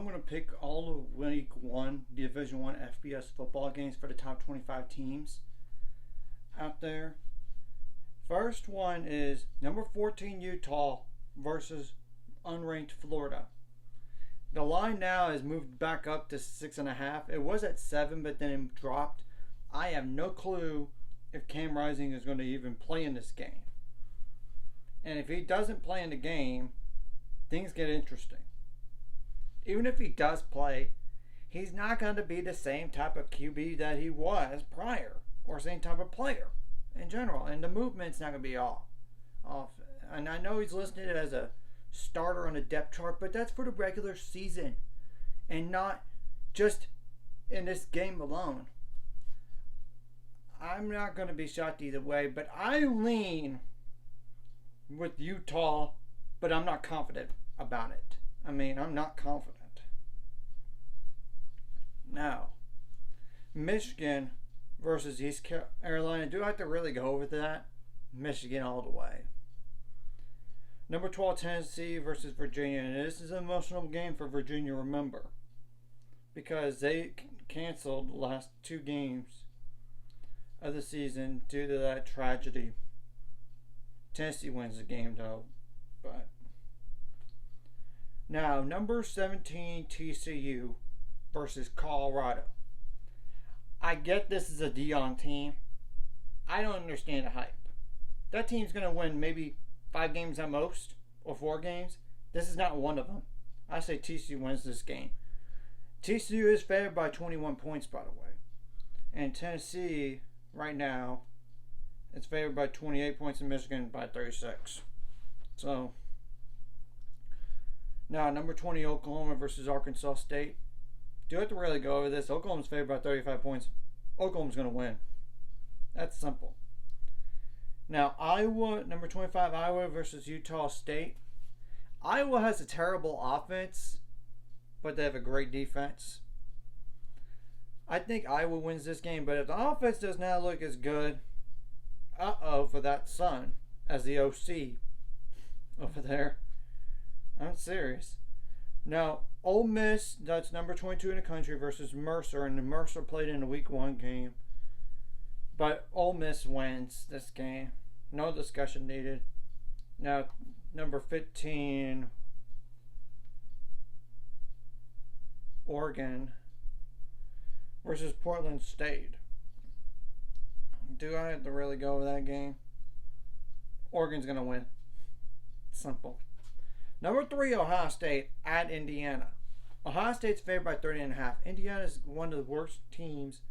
going to pick all of Week 1 Division 1 FBS football games for the top 25 teams out there. First one is number 14 Utah versus unranked Florida. The line now has moved back up to 6.5. It was at 7, but then it dropped. I have no clue if Cam Rising is going to even play in this game. And if he doesn't play in the game, things get interesting. Even if he does play, he's not going to be the same type of QB that he was prior, or same type of player in general. And the movement's not going to be off. And I know he's listed as a starter on the depth chart, but that's for the regular season and not just in this game alone. I'm not going to be shocked either way, but I lean with Utah, but I'm not confident about it. I'm not confident. Now, Michigan versus East Carolina. Do I have to really go over that? Michigan all the way. Number 12, Tennessee versus Virginia. And this is an emotional game for Virginia, remember. Because they canceled the last 2 games of the season due to that tragedy. Tennessee wins the game, though. But now, number 17, TCU versus Colorado. I get this is a Deion team. I don't understand the hype. That team's going to win maybe 5 games at most, or 4 games. This is not one of them. I say TCU wins this game. TCU is favored by 21 points, by the way. And Tennessee, right now, is favored by 28 points, in Michigan by 36. So, now, number 20, Oklahoma versus Arkansas State. Do you have to really go over this? Oklahoma's favored by 35 points. Oklahoma's going to win. That's simple. Now, Iowa, number 25, Iowa versus Utah State. Iowa has a terrible offense, but they have a great defense. I think Iowa wins this game, but if the offense does not look as good, for that son as the OC over there. I'm serious. Now, Ole Miss, that's number 22 in the country, versus Mercer, and Mercer played in the Week 1 game. But Ole Miss wins this game. No discussion needed. Now, number 15, Oregon versus Portland State. Do I have to really go over that game? Oregon's going to win. Simple. Number 3, Ohio State at Indiana. Ohio State's favored by 30.5. Indiana is one of the worst teams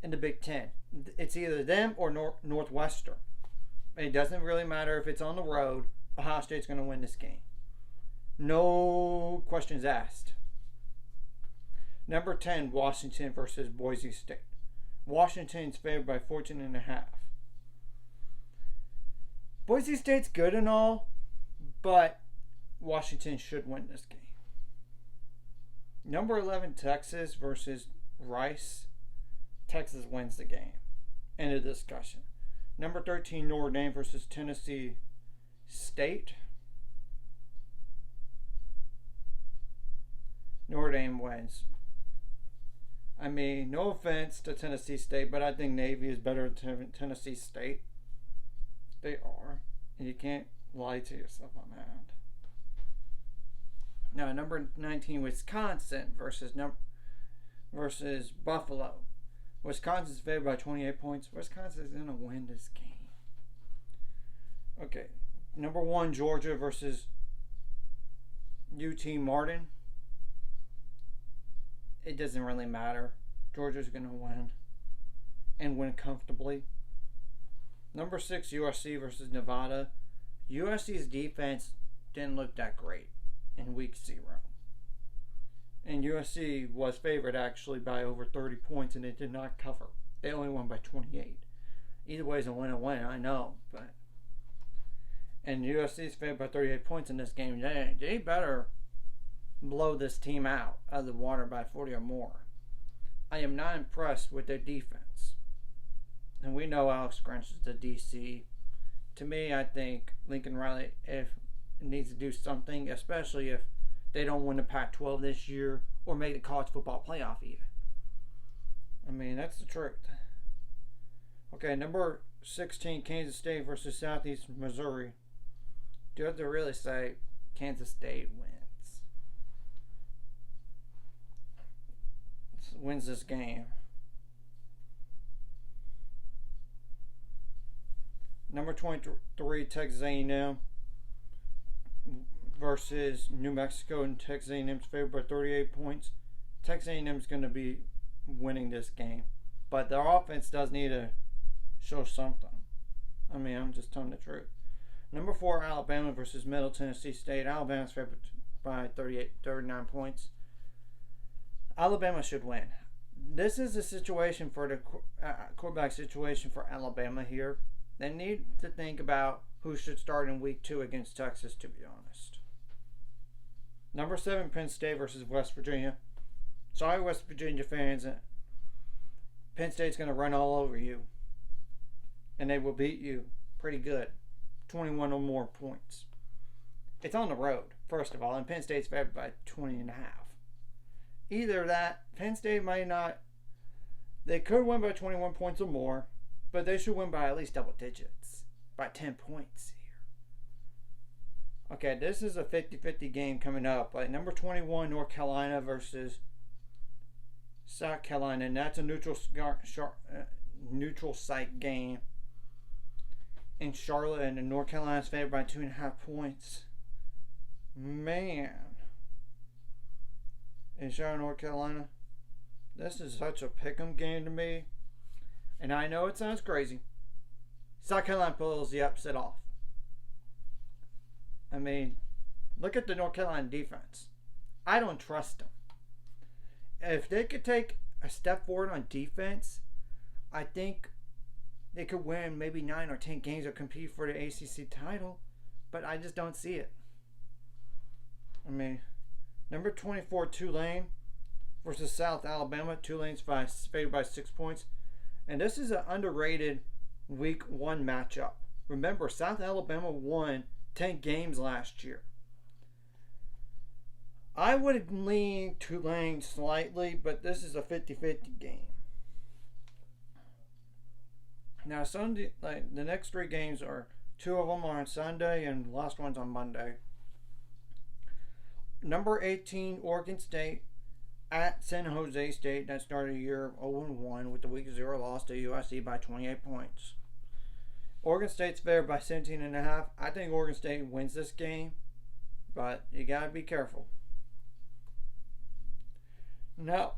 in the Big Ten. It's either them or Northwestern. It doesn't really matter if it's on the road. Ohio State's going to win this game. No questions asked. Number 10, Washington versus Boise State. Washington's favored by 14.5. Boise State's good and all, but Washington should win this game. Number 11, Texas versus Rice. Texas wins the game. End of discussion. Number 13, Notre Dame versus Tennessee State. Notre Dame wins. No offense to Tennessee State, but I think Navy is better than Tennessee State. They are. And you can't lie to yourself on that. Now, number 19, Wisconsin versus Buffalo. Wisconsin's favored by 28 points. Wisconsin's going to win this game. Okay. Number 1, Georgia versus UT Martin. It doesn't really matter. Georgia's going to win. And win comfortably. Number 6, USC versus Nevada. USC's defense didn't look that great in week 0. And USC was favored actually by over 30 points, and they did not cover. They only won by 28. Either way is a win, I know. And USC's favored by 38 points in this game. They better blow this team out of the water by 40 or more. I am not impressed with their defense. And we know Alex Grinch is the DC. To me, I think Lincoln Riley needs to do something, especially if they don't win the Pac-12 this year or make the college football playoff even. I mean, that's the truth. Okay, number 16, Kansas State versus Southeast Missouri. Do you have to really say Kansas State wins this game? Number 23, Texas A&M versus New Mexico, and Texas A&M's favored by 38 points. Texas A&M is going to be winning this game, but their offense does need to show something. I mean, I'm just telling the truth. Number 4, Alabama versus Middle Tennessee State. Alabama's favored by 39 points. Alabama should win. This is a situation for the quarterback situation for Alabama here. They need to think about who should start in week 2 against Texas, to be honest. Number 7, Penn State versus West Virginia. Sorry, West Virginia fans. Penn State's going to run all over you. And they will beat you pretty good. 21 or more points. It's on the road, first of all, and Penn State's favored by 20.5. Either that, Penn State might not. They could win by 21 points or more, but they should win by at least double digits. By 10 points here. Okay, this is a 50-50 game coming up. Like number 21, North Carolina versus South Carolina, and that's a neutral site game in Charlotte, and North Carolina's favored by 2.5 points. Man, in Charlotte, North Carolina, this is such a pick'em game to me, and I know it sounds crazy. South Carolina pulls the upset off. I mean, look at the North Carolina defense. I don't trust them. If they could take a step forward on defense, I think they could win maybe 9 or 10 games or compete for the ACC title, but I just don't see it. I mean, number 24, Tulane versus South Alabama. Tulane's favored by 6 points. And this is an underrated week 1 matchup. Remember, South Alabama won 10 games last year. I would lean Tulane slightly, but this is a 50-50 game. Now, Sunday, the next 3 games are 2 of them are on Sunday and the last one's on Monday. Number 18, Oregon State at San Jose State. That started the year 0-1 with the week 0 loss to USC by 28 points. Oregon State's favored by 17.5. I think Oregon State wins this game, but you got to be careful. Now,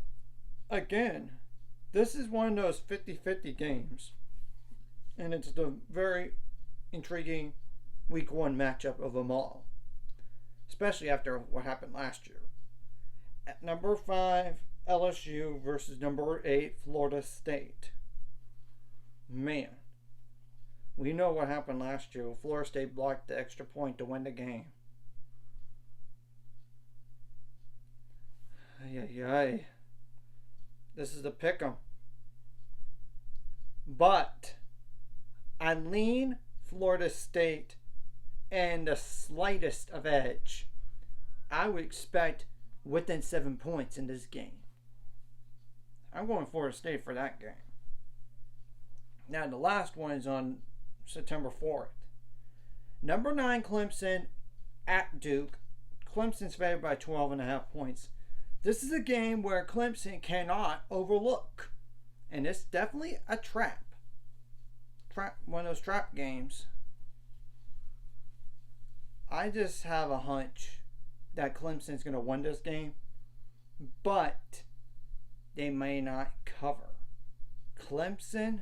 again, this is one of those 50-50 games, and it's the very intriguing week 1 matchup of them all, especially after what happened last year. At number 5, LSU versus number 8, Florida State. Man, we know what happened last year. Florida State blocked the extra point to win the game. Ay. This is the pick'em. But I lean Florida State and the slightest of edge. I would expect within 7 points in this game. I'm going Florida State for that game. Now the last one is on September 4th. Number 9, Clemson at Duke. Clemson's favored by 12.5 points. This is a game where Clemson cannot overlook. And it's definitely a trap. One of those trap games. I just have a hunch that Clemson's going to win this game. But they may not cover. Clemson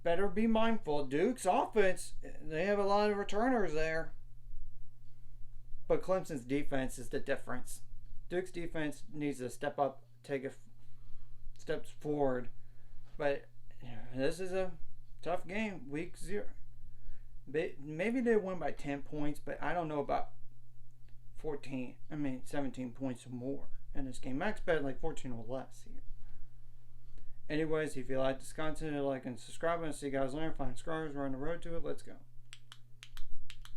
better be mindful. Duke's offense, they have a lot of returners there. But Clemson's defense is the difference. Duke's defense needs to step up, take a steps forward. But this is a tough game, week 0. Maybe they win by 10 points, but I don't know about 17 points or more in this game. Max bet like 14 or less here. Anyways, if you like this content, like and subscribe, and see you guys later. 5 subscribers, we're on the road to it. Let's go.